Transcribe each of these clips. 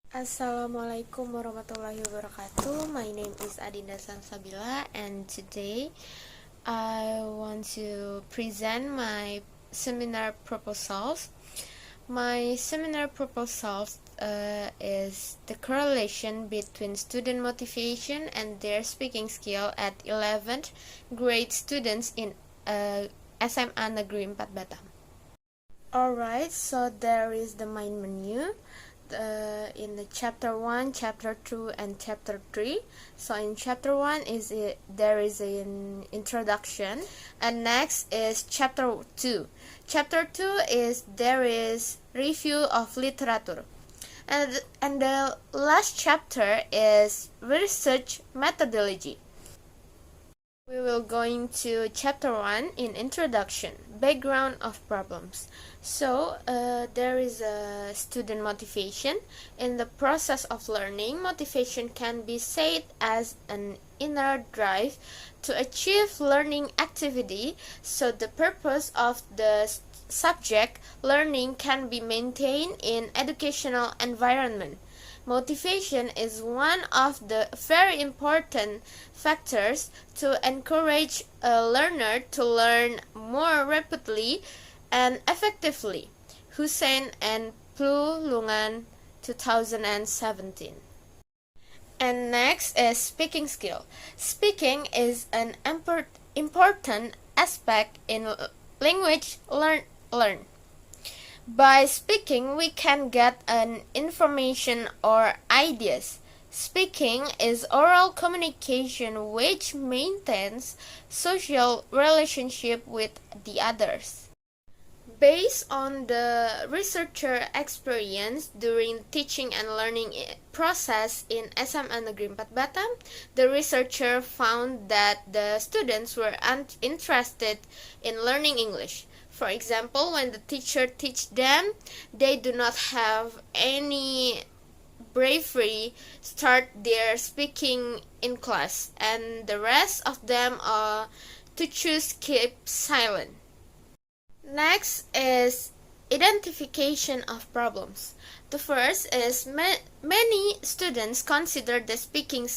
Assalamualaikum warahmatullahi wabarakatuh. My name is Adinda Salsabila, and today I want to present my seminar proposals. My seminar proposals is the correlation between student motivation and their speaking skill at 11th grade students in SMA Negeri 4 Batam. Alright, so there is the main menu. In the chapter 1, chapter 2, and chapter 3. So in chapter 1 there is an introduction, and next is chapter 2. Chapter 2 there is review of literature, and the last chapter is research methodology. We will go into chapter 1 in introduction, background of problems. So there is a student motivation. In the process of learning, motivation can be said as an inner drive to achieve learning activity, so the purpose of the subject learning can be maintained in educational environment. Motivation is one of the very important factors to encourage a learner to learn more rapidly and effectively. Hussein and Plulungan, 2017. And next is speaking skill. Speaking is an important aspect in language learn. By speaking, we can get an information or ideas. Speaking is oral communication which maintains social relationship with the others. Based on the researcher experience during teaching and learning process in SMA Negeri 4 Batam, the researcher found that the students were interested in learning English. For example, when the teacher teach them, they do not have any bravery start their speaking in class, and the rest of them to choose keep silent. Next is identification of problems. The first is many students consider the speaking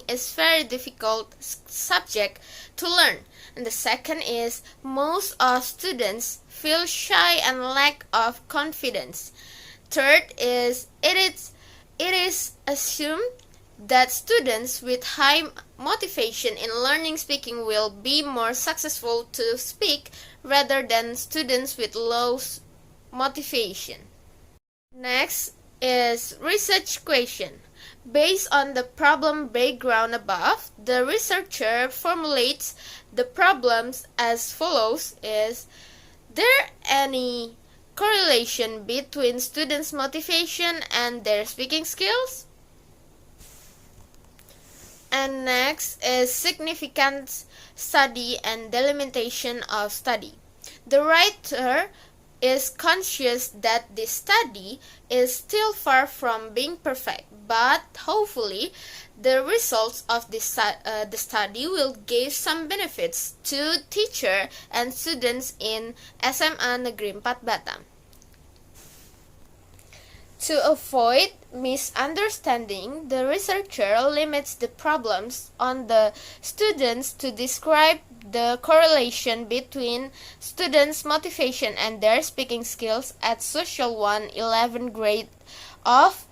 is very difficult subject to learn. And the second is most of students feel shy and lack of confidence. Third is it is assumed that students with high motivation in learning speaking will be more successful to speak rather than students with low motivation. Next is research question. Based on the problem background above, the researcher formulates the problems as follows: is there any correlation between students' motivation and their speaking skills? And next is significance study and delimitation of study. The writer is conscious that this study is still far from being perfect, but hopefully the results of the study will give some benefits to teacher and students in SMA Negeri 4 Batam. To avoid misunderstanding, the researcher limits the problems on the students to describe the correlation between students' motivation and their speaking skills at Social 1 11th grade of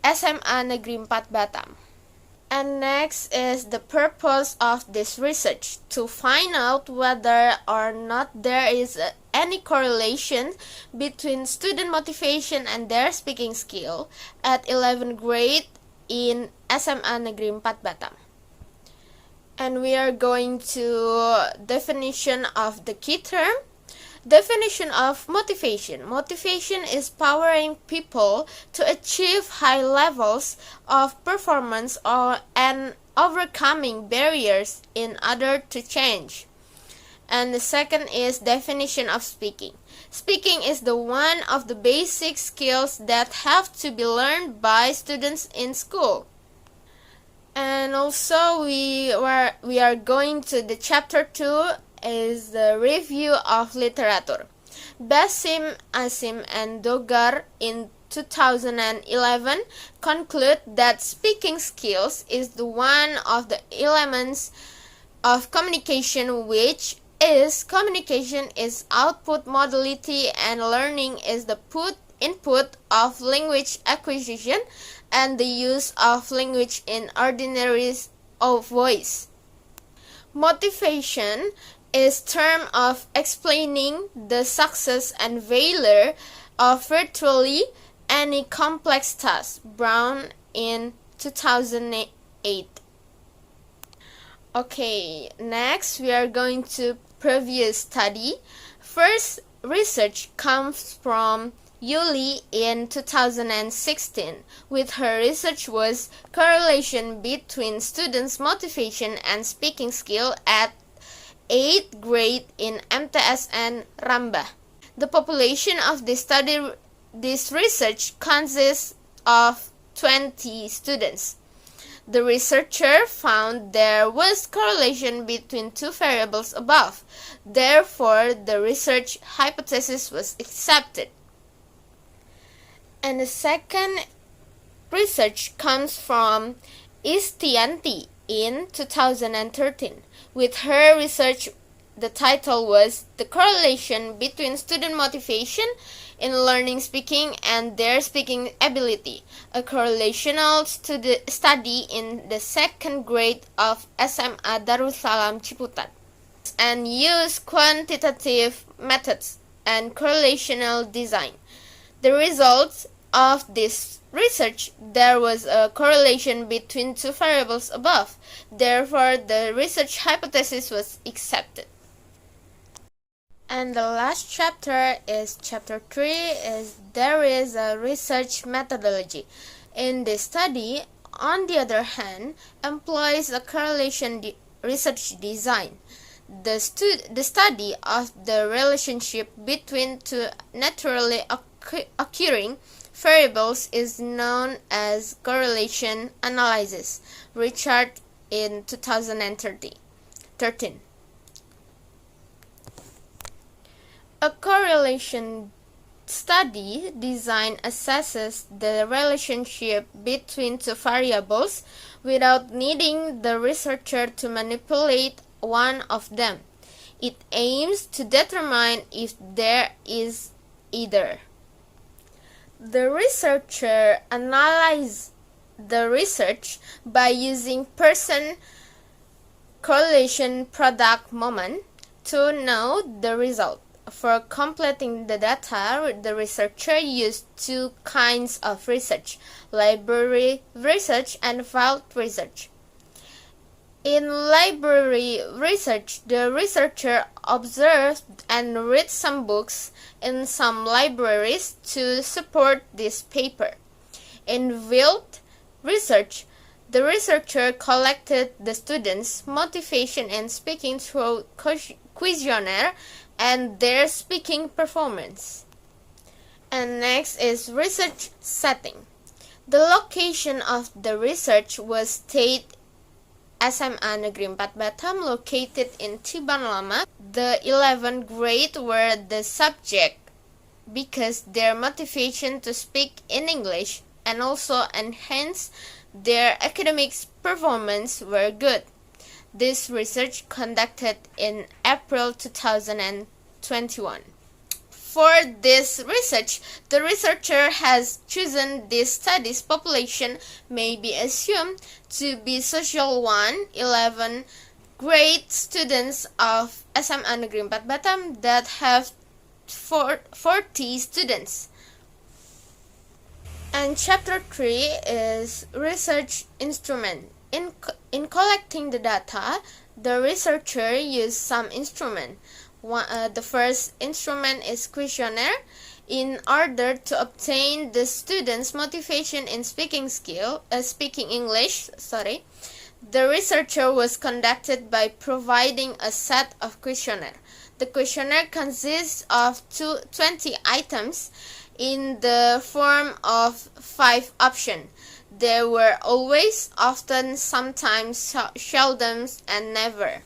SMA Negeri 4 Batam. And next is the purpose of this research, to find out whether or not there is any correlation between student motivation and their speaking skill at 11th grade in SMA Negeri 4 Batam. And we are going to definition of the key term. Definition of motivation. Motivation is powering people to achieve high levels of performance and overcoming barriers in order to change. And the second is definition of speaking. Speaking is the one of the basic skills that have to be learned by students in school. And also we are going to the chapter 2 is the review of literature. Basim, Asim, and Dogar in 2011 conclude that speaking skills is one of the elements of communication, which is communication is output modality and learning is the input of language acquisition and the use of language in ordinary of voice. Motivation is term of explaining the success and failure of virtually any complex task. Brown in 2008. Okay, next we are going to previous study. First research comes from Yuli in 2016. With her research was correlation between students' motivation and speaking skill at 8th grade in MTS and Ramba. The population of this research consists of 20 students. The researcher found there was correlation between two variables above. Therefore, the research hypothesis was accepted. And the second research comes from Istianti in 2013. With her research, the title was The Correlation Between Student Motivation in Learning Speaking and Their Speaking Ability, a correlational study in the second grade of SMA Darussalam Ciputat, and use quantitative methods and correlational design. The results of this research, there was a correlation between two variables above. Therefore, the research hypothesis was accepted. And the last chapter is chapter 3, is there is a research methodology. In this study, on the other hand, employs a correlation research design. The study of the relationship between two naturally occurring variables is known as correlation analysis. Richard in 2013. A correlation study design assesses the relationship between two variables without needing the researcher to manipulate one of them. It aims to determine if there is either. The researcher analyzes the research by using person correlation product moment to know the result. For completing the data, the researcher used two kinds of research: library research and field research. In library research, the researcher observed and read some books in some libraries to support this paper. In field research, the researcher collected the students' motivation and speaking through questionnaire and their speaking performance. And next is research setting. The location of the research was State SMA Negeri 4 Batam, located in Tiban Lama. The 11th grade were the subject because their motivation to speak in English and also enhance their academic performance were good. This research conducted in April 2021. For this research, the researcher has chosen this study's population may be assumed to be Social 1, 11 grade students of SMA Negeri 4 Batam that have 40 students. And chapter 3 is research instrument. In collecting the data, the researcher used some instrument. The first instrument is questionnaire. In order to obtain the students' motivation in speaking English, the researcher was conducted by providing a set of questionnaire. The questionnaire consists of 20 items in the form of 5 options. There were always, often, sometimes, seldom, and never.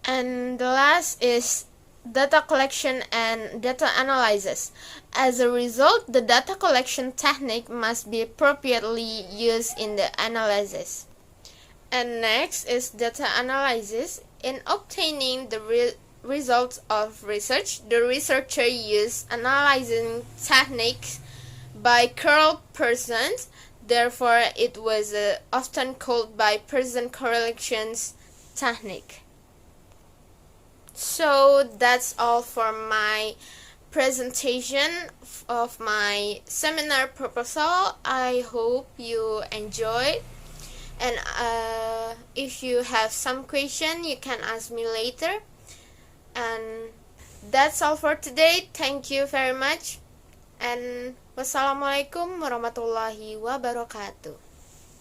And the last is data collection and data analysis. As a result, the data collection technique must be appropriately used in the analysis. And next is data analysis. In obtaining the results of research, the researcher used analyzing techniques by curl persons. Therefore, it was often called by person correlations technique. So that's all for my presentation of my seminar proposal. I hope you enjoy. And if you have some question, you can ask me later. And that's all for today. Thank you very much. And wassalamualaikum warahmatullahi wabarakatuh.